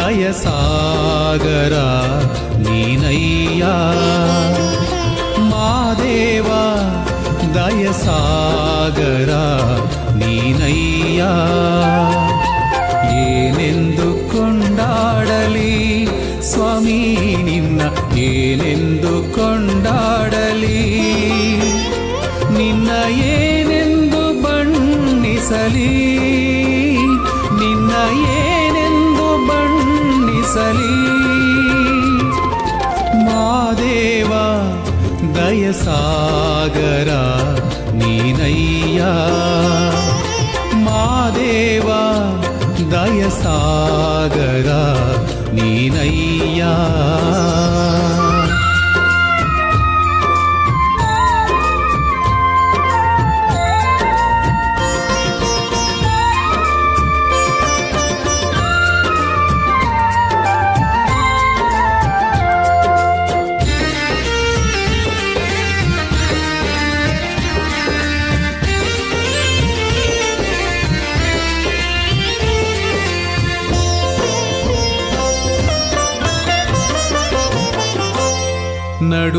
ದಯಸಾಗರ ನೀನಯ್ಯ ಮಾದೇವ ದಯಸಾಗರ ನೀನಯ್ಯ ಏನೆಂದು ಕೊಂಡಾಡಲಿ ಸ್ವಾಮಿ ನಿನ್ನ ಏನೆಂದು ಕೊಂಡಾಡಲಿ ನಿನ್ನ ಏನೆಂದು ಬಣ್ಣಿಸಲಿ ನಿನ್ನ ಏನೆಂದು ಬಣ್ಣಿಸಲಿ ಮಾದೇವ ದಯಸಾಗರ ನೀನಯ್ಯ ಮಾದೇವ ದಯಸಾಗರ ನೀನಯ್ಯ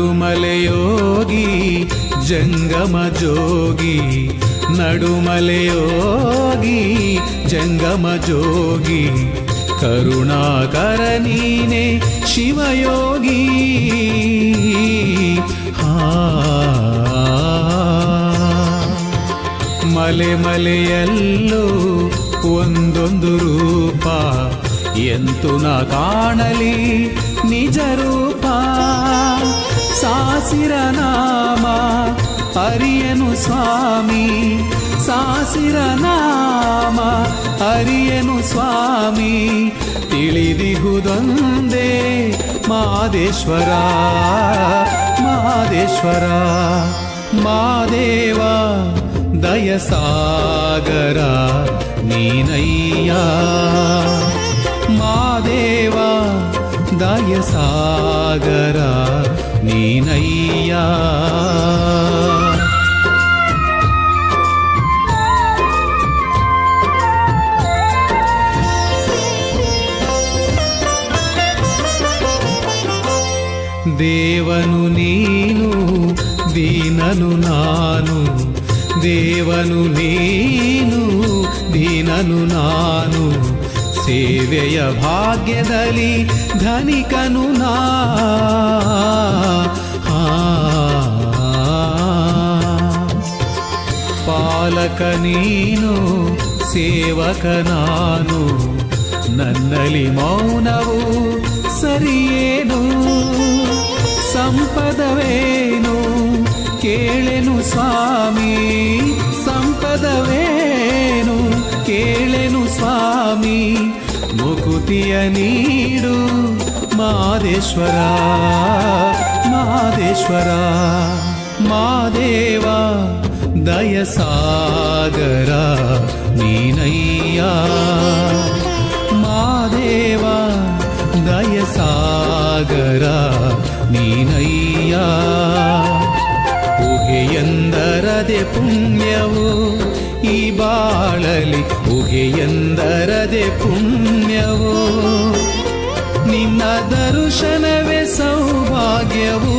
ನಡುಮಲೆಯೋಗಿ ಜಂಗಮ ಜೋಗಿ ನಡುಮಲೆಯೋಗಿ ಜಂಗಮ ಜೋಗಿ ಕರುಣಾಕರ ನೀನೆ ಶಿವಯೋಗಿ ಮಲೆ ಮಲೆಯಲ್ಲೂ ಒಂದೊಂದು ರೂಪ ಎಂತು ನ ಕಾಣಲಿ ನಿಜ ರೂಪ ಸಾಸಿರ ನಾಮ ಅರಿಯನು ಸ್ವಾಮಿ ಸಾಸಿರ ನಾಮ ಅರಿಯನು ಸ್ವಾಮಿ ತಿಳಿದಿಹುದೊಂದೇ ಮಾದೇಶ್ವರ ಮಾದೇಶ್ವರ ಮಾದೇವ ದಯಸಾಗರ ನೀನಯ್ಯ ಮಾದೇವ ದಯಸಾಗರ ನೀನಯ್ಯ ದೇವನು ನೀನು ದೀನನು ನಾನು ದೇವನು ನೀನು ದೀನನು ನಾನು ಸೇವೆಯ ಭಾಗ್ಯದಲ್ಲಿ ಧನಿಕನು ನಾ ಪಾಲಕ ನೀನು ಸೇವಕ ನಾನು ನನ್ನಲ್ಲಿ ಮೌನವು ಸರಿಯೇನು ಸಂಪದವೇನು ಕೇಳೆನು ಸ್ವಾಮಿ ಸಂಪದವೇನು ಕೇಳೆನು ಸ್ವಾಮಿ ಮುಕುತಿಯ ನೀಡು ಮಾದೇಶ್ವರ ಮಾದೇಶ್ವರ ಮಾದೇವ ದಯಸಾಗರ ನೀನಯ್ಯ ಮಾದೇವ ದಯಸಾಗರ ನೀನಯ್ಯ ಉಗೆಯೆಂದರದೆ ಪುಣ್ಯವು ಈ ಬಾಳಲಿ ಉಗೆಯೆಂದರದೆ ಪುಣ್ಯವು ನಿನ್ನ ದರ್ಶನವೇ ಸೌಭಾಗ್ಯವು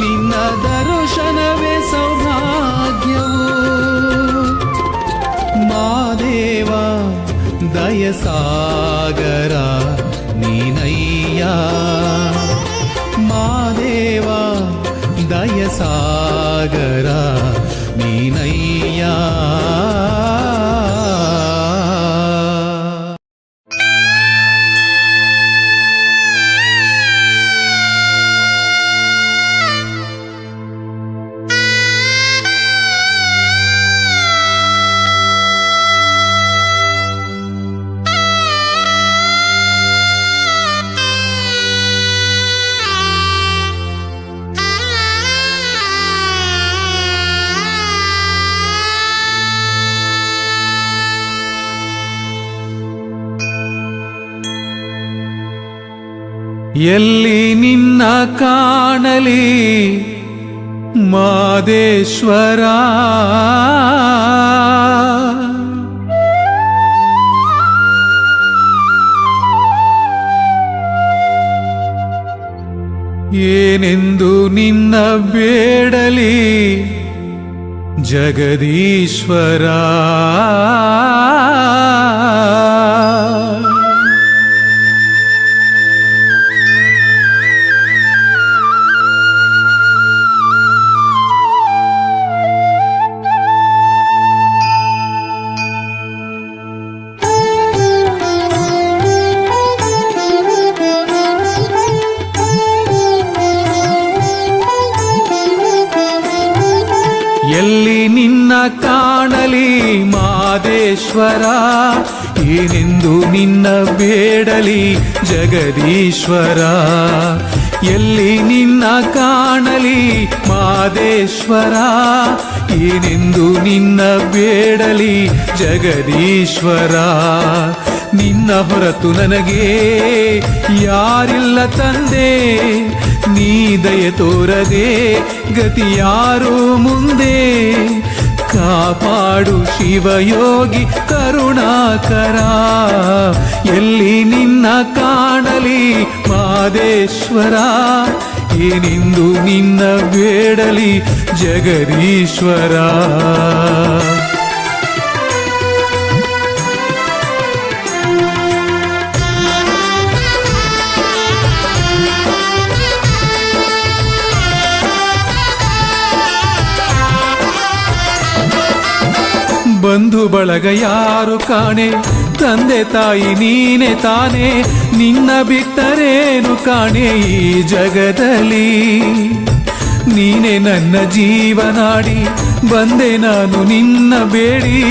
ನಿನ್ನ ದರ್ಶನವೇ ಸೌಭಾಗ್ಯವು ಮಾದೇವ ದಯಸಾಗರ ನೀನಯ್ಯ ಮಾದೇವ ದಯಸಾಗರ ನೀನಯ್ಯ ಎಲ್ಲಿ ನಿನ್ನ ಕಾಣಲಿ ಮಾದೇಶ್ವರ ಏನೆಂದು ನಿನ್ನ ಬೇಡಲಿ ಜಗದೀಶ್ವರ. ಎಲ್ಲಿ ನಿನ್ನ ಕಾಣಲಿ ಮಾದೇಶ್ವರ, ಏನೆಂದು ನಿನ್ನ ಬೇಡಲಿ ಜಗದೀಶ್ವರ. ಎಲ್ಲಿ ನಿನ್ನ ಕಾಣಲಿ ಮಾದೇಶ್ವರ, ಏನೆಂದು ನಿನ್ನ ಬೇಡಲಿ ಜಗದೀಶ್ವರ. ನಿನ್ನ ಹೊರತು ನನಗೆ ಯಾರಿಲ್ಲ ತಂದೆ, ನೀ ದಯ ತೋರದೆ ಗತಿಯಾರು ಮುಂದೆ. ಕಾಪಾಡು ಶಿವಯೋಗಿ ಕರುಣಾಕರ, ಎಲ್ಲಿ ನಿನ್ನ ಕಾಣಲಿ ಮಾದೇಶ್ವರ, ಏನೆಂದು ನಿನ್ನ ಬೇಡಲಿ ಜಗದೀಶ್ವರ. ಬಂಧು ಬಳಗ ಯಾರು ಕಾಣೆ, ತಂದೆ ತಾಯಿ ನೀನೆ ತಾನೆ, ನಿನ್ನ ಬಿಟ್ಟರೇನು ಕಾಣೆ ಈ ಜಗದಲ್ಲಿ. ನೀನೆ ನನ್ನ ಜೀವನಾಡಿ ಬಂದೆ ನಾನು ನಿನ್ನ ಬೇಡಿ,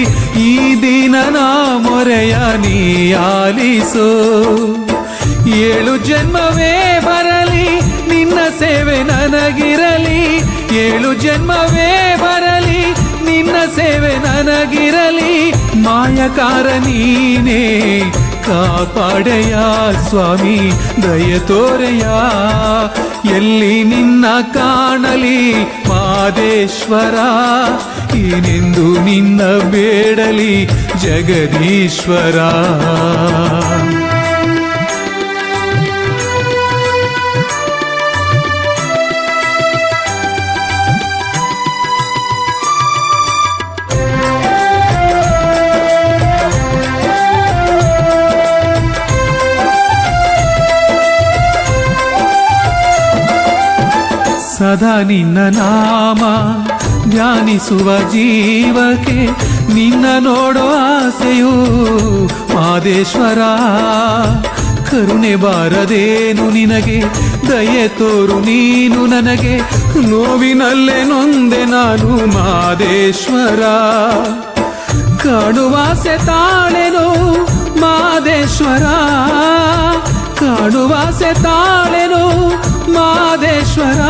ಈ ದಿನ ನಾ ಮೊರೆಯ ನೀ ಆಲಿಸೋ. 7 ಜನ್ಮವೇ ಬರಲಿ ನಿನ್ನ ಸೇವೆ ನನಗಿರಲಿ, 7 ಜನ್ಮವೇ ಬರಲಿ ನಿನ್ನ ಸೇವೆ ನನಗಿರಲಿ. ಮಾಯಕಾರ ನೀನೇ ಕಾಪಾಡೆಯ ಸ್ವಾಮಿ ದಯ ತೋರೆಯ, ಎಲ್ಲಿ ನಿನ್ನ ಕಾಣಲಿ ಮಾದೇಶ್ವರ, ಏನೆಂದು ನಿನ್ನ ಬೇಡಲಿ ಜಗದೀಶ್ವರ. ಸದಾ ನಿನ್ನ ನಾಮ ಧ್ಯಾನಿಸುವ ಜೀವಕ್ಕೆ, ನಿನ್ನ ನೋಡೋ ಆಸೆಯು ಮಾದೇಶ್ವರ. ಕರುಣೆ ಬಾರದೇನು ನಿನಗೆ, ದಯೆ ತೋರು ನೀನು ನನಗೆ, ನೋವಿನಲ್ಲೇ ನೊಂದೆ ನಾನು ಮಾದೇಶ್ವರ. ಕಾಣುವಾಸೆ ತಾಳೆನು ಮಾದೇಶ್ವರ, ಕಾಣುವಾಸೆ ತಾಳೆನು ಮಾದೇಶ್ವರ.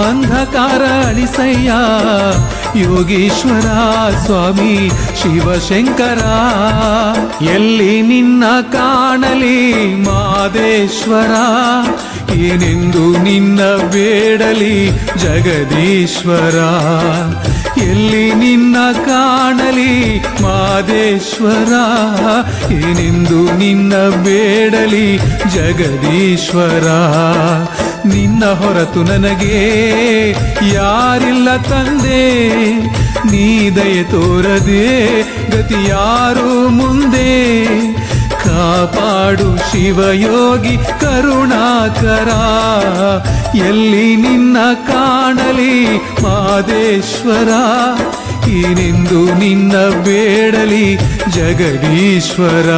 ಅಂಧಕಾರ ಅಳಿಸಯ್ಯ ಯೋಗೀಶ್ವರ ಸ್ವಾಮಿ ಶಿವಶಂಕರ, ಎಲ್ಲಿ ನಿನ್ನ ಕಾಣಲಿ ಮಾದೇಶ್ವರ, ಏನೆಂದು ನಿನ್ನ ಬೇಡಲಿ ಜಗದೀಶ್ವರ. ಎಲ್ಲಿ ನಿನ್ನ ಕಾಣಲಿ ಮಾದೇಶ್ವರ, ಏನೆಂದು ನಿನ್ನ ಬೇಡಲಿ ಜಗದೀಶ್ವರ. ನಿನ್ನ ಹೊರತು ನನಗೆ ಯಾರಿಲ್ಲ ತಂದೆ, ನೀ ದಯೆ ತೋರದೆ ಗತಿಯಾರು ಮುಂದೆ. ಕಾಪಾಡು ಶಿವಯೋಗಿ ಕರುಣಾಕರ, ಎಲ್ಲಿ ನಿನ್ನ ಕಾಣಲಿ ಮಾದೇಶ್ವರ, ಏನೆಂದು ನಿನ್ನ ಬೇಡಲಿ ಜಗದೀಶ್ವರ.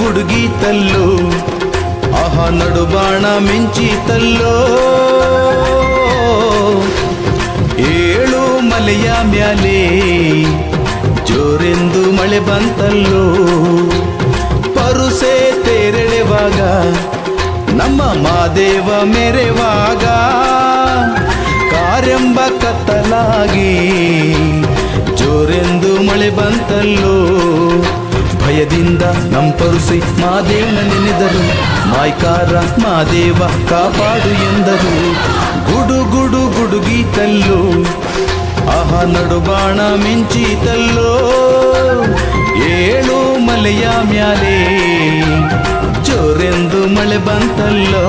ಗುಡುಗೀತಲ್ಲೋ ಆಹಾ ನಡುಬಾಣ ಮಿಂಚಿತಲ್ಲೋ, 7 ಮಲೆಯ ಮ್ಯಾಲೆ ಜೋರೆಂದು ಮಳೆ ಬಂತಲ್ಲೋ. ಪರುಸೆ ತೆರಳುವಾಗ ನಮ್ಮ ಮಾದೇವ ಮೆರೆವಾಗ ಕಾರ್ಯಂಬ ಕತ್ತಲಾಗಿ ಜೋರೆಂದು ಮಳೆ ಬಂತಲ್ಲೋ. ಭಯದಿಂದ ನಮ್ಮ ಪರುಸೆ ಮಾದೇವನ ನೆನೆದರು, ಮಾಯ್ಕಾರ ಮಾದೇವ ಕಾಪಾಡು ಎಂದರು. ಗುಡು ಗುಡು ಗುಡುಗೀತಲ್ಲೋ, ಆಹಾ ನಡುಬಾಣ ಮಿಂಚಿತಲ್ಲೋ. ಏಳು ಮಲೆಯ ಮ್ಯಾಲೆ ಜೋರೆಂದು ಮಳೆ ಬಂತಲ್ಲೋ.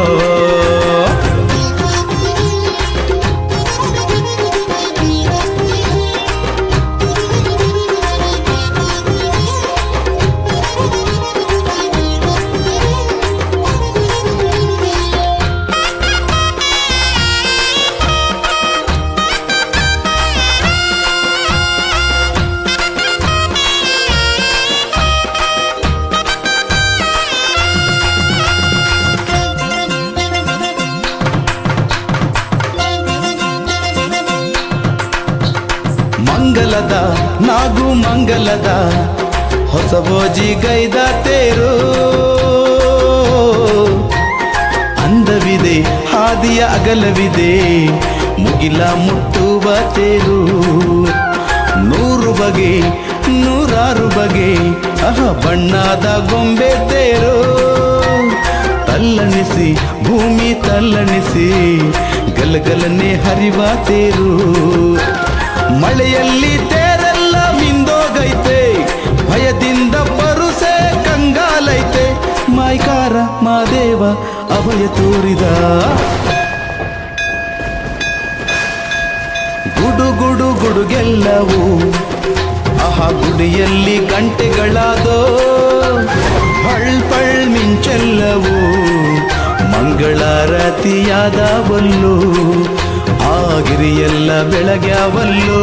ಮಂಗಲದ ನಾಗು ಮಂಗಲದ ಹೊಸಬೋಜಿ ಗೈದ ತೇರು. ಅಂದವಿದೆ ಹಾದಿಯ ಅಗಲವಿದೆ ಮುಗಿಲ ಮುಟ್ಟುವ ತೇರು. 100 ಬಗೆ 100 ಬಗೆ ಬಣ್ಣದ ಗೊಂಬೆ ತೇರು. ತಲ್ಲಣಿಸಿ ಭೂಮಿ ತಲ್ಲಣಿಸಿ ಗಲಗಲನೆ ಹರಿವ ತೇರು. ಮಳೆಯಲ್ಲಿ ತೇರೆಲ್ಲ ಮಿಂದೋಗೈತೆ, ಭಯದಿಂದ ಪರುಸೆ ಕಂಗಾಲೈತೆ. ಮಾಯ್ಕಾರ ಮಾದೇವ ಅಭಯ ತೋರಿದ. ಗುಡು ಗುಡು ಗುಡುಗೆಲ್ಲವೂ ಆಹಾ ಗುಡಿಯಲ್ಲಿ ಗಂಟೆಗಳಾದೋ. ಪಳ್ ಪಳ್ ಮಿಂಚೆಲ್ಲವೂ ಮಂಗಳಾರತಿಯಾದವಲ್ಲೋ. ಆಗಿರಿಯೆಲ್ಲ ಬೆಳಗ್ಯಾವಲ್ಲೋ.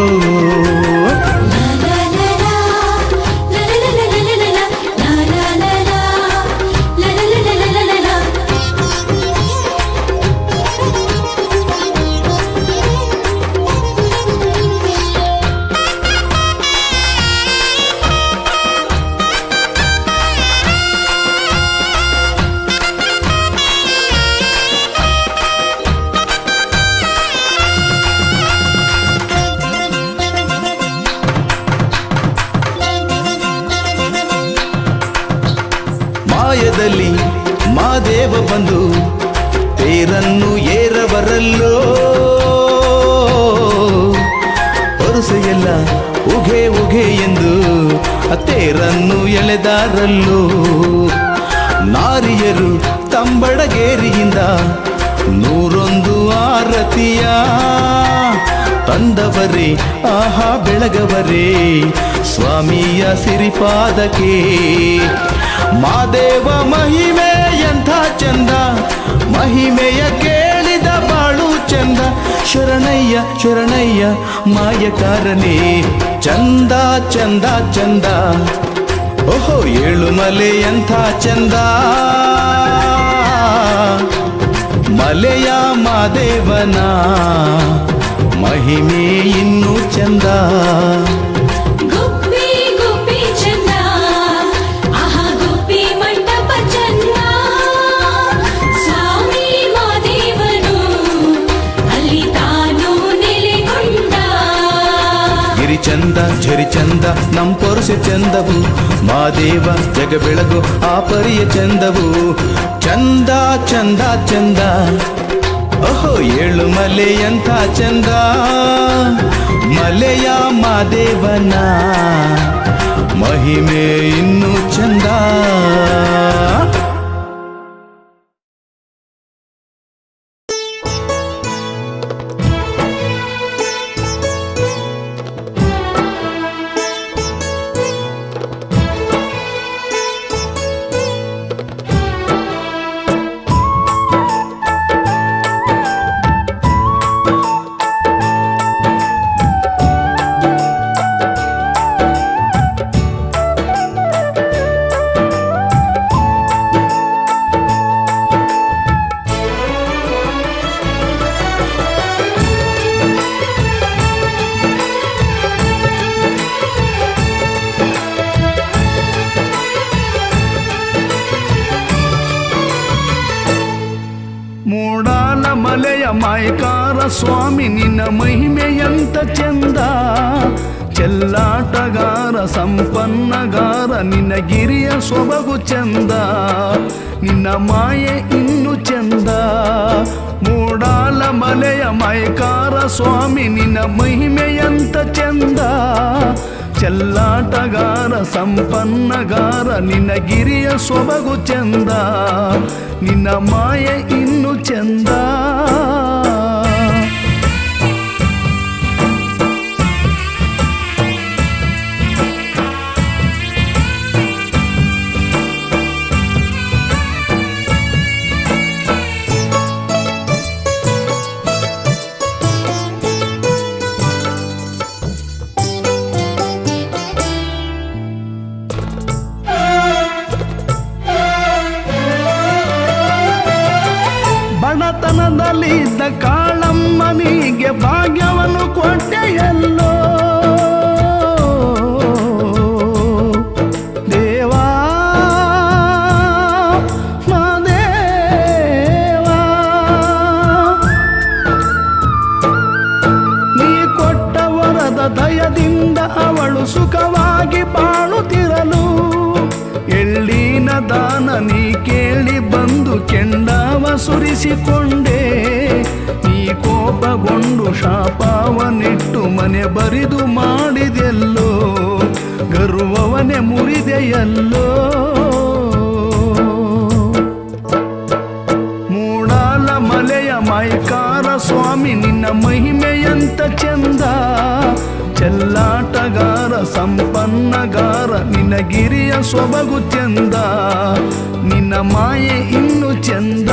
ಮಾಯದಲ್ಲಿ ಮಾದೇವ ಬಂದು ತೇರನ್ನು ಏರಬರಲ್ಲೋ. ಪರುಸೆಯೆಲ್ಲ ಉಘೆ ಉಘೆ ಎಂದು ತೇರನ್ನು ಎಳೆದಾರಲ್ಲೋ. ನಾರಿಯರು ತಂಬಡಗೇರಿಯಿಂದ 101 ಆರತಿಯ ತಂದವರೇ ಆಹಾ ಬೆಳಗವರೇ ಸ್ವಾಮಿಯ ಸಿರಿಪಾದಕ್ಕೆ. ಮಾದೇವ ಮಹಿಮೆ ಎಂಥ ಚಂದ, ಮಹಿಮೆಯ ಕೇಳಿದ ಬಾಳು ಚಂದ. ಶರಣಯ್ಯ ಶರಣಯ್ಯ ಮಾಯಕಾರನೇ ಚಂದ ಚಂದ ಚಂದ. ಓಹೋ ಏಳು ಮಲೆ ಎಂಥ ಚಂದ, ಮಲೆಯ ಮಾದೇವನ ಮಹಿಮೆ ಇನ್ನೂ ಚಂದ. ಚಂದ ಝರಿ ಚಂದ ನಮ್ ಪೊರುಸೆ ಚಂದವು, ಮಾದೇವ ಜಗ ಬೆಳಗು ಆ ಪರಿಯ ಚಂದವು. ಚಂದ ಚಂದ ಚಂದ ಓಹೋ ಏಳು ಮಲೆ ಎಂಥ ಚಂದ, ಮಲೆಯ ಮಾದೇವನ ಮಹಿಮೆ ಇನ್ನೂ ಚಂದ. ಮಾಯಕಾರ ಸ್ವಾಮಿ ನಿನ್ನ ಮಹಿಮೆಯಂತ ಚಂದ, ಚೆಲ್ಲಾಟಗಾರ ಸಂಪನ್ನಗಾರ ನಿನ್ನ ಗಿರಿಯ ಸೊಬಗು ಚಂದ, ನಿನ್ನ ಮಾಯೆ ಇನ್ನು ಚಂದ. ಮೂಡಾಲ ಮಲೆಯ ಮಾಯಕಾರ ಸ್ವಾಮಿ ನಿನ್ನ ಮಹಿಮೆಯಂತ ಚಂದ, ಚೆಲ್ಲಾಟಗಾರ ಸಂಪನ್ನಗಾರ ನಿನ್ನ ಗಿರಿಯ ಸೊಬಗು ಚಂದ, ನಿನ್ನ ಮಾಯೆ ಇನ್ನು ಚಂದ. ಬಡತನದಲ್ಲಿದ್ದ ಕಾಳಮ್ಮನಿಗೆ ಭಾಗ್ಯವನ್ನು ಕೊಟ್ಟೆಯಲ್ಲೋ ದೇವಾ ಮಾದೇವಾ, ನೀ ಕೊಟ್ಟ ವರದ ದಯದಿಂದ ಅವಳು ಸುಖವಾಗಿ ಬಾಳುತ್ತಿರಲು, ಎಳ್ಳಿನ ದಾನ ನೀ ಕೇಳಿ ಬಂದು ಕೆಂಡವ ಸುರಿಸಿಕೊಂಡೆ, ನೀ ಕೋಪಗೊಂಡು ಶಾಪವನಿಟ್ಟು ಮನೆ ಬರಿದು ಮಾಡಿದೆಲ್ಲೋ, ಗರ್ವವನೆ ಮುರಿದೆಯಲ್ಲೋ. ಮೂಡಾಲ ಮಲೆಯ ಮಾಯಕಾರ ಸ್ವಾಮಿ ನಿನ್ನ ಮಹಿಮೆಯಂತ ಚಂದ, ಚೆಲ್ಲಾಟಗಾರ ಸಂಪನ್ನಗಾರ ನಿನ್ನ ಗಿರಿಯ ಸೊಬಗು ಚಂದ, ನಿನ್ನ ಮಾಯೆ ಇನ್ನು ಚಂದ.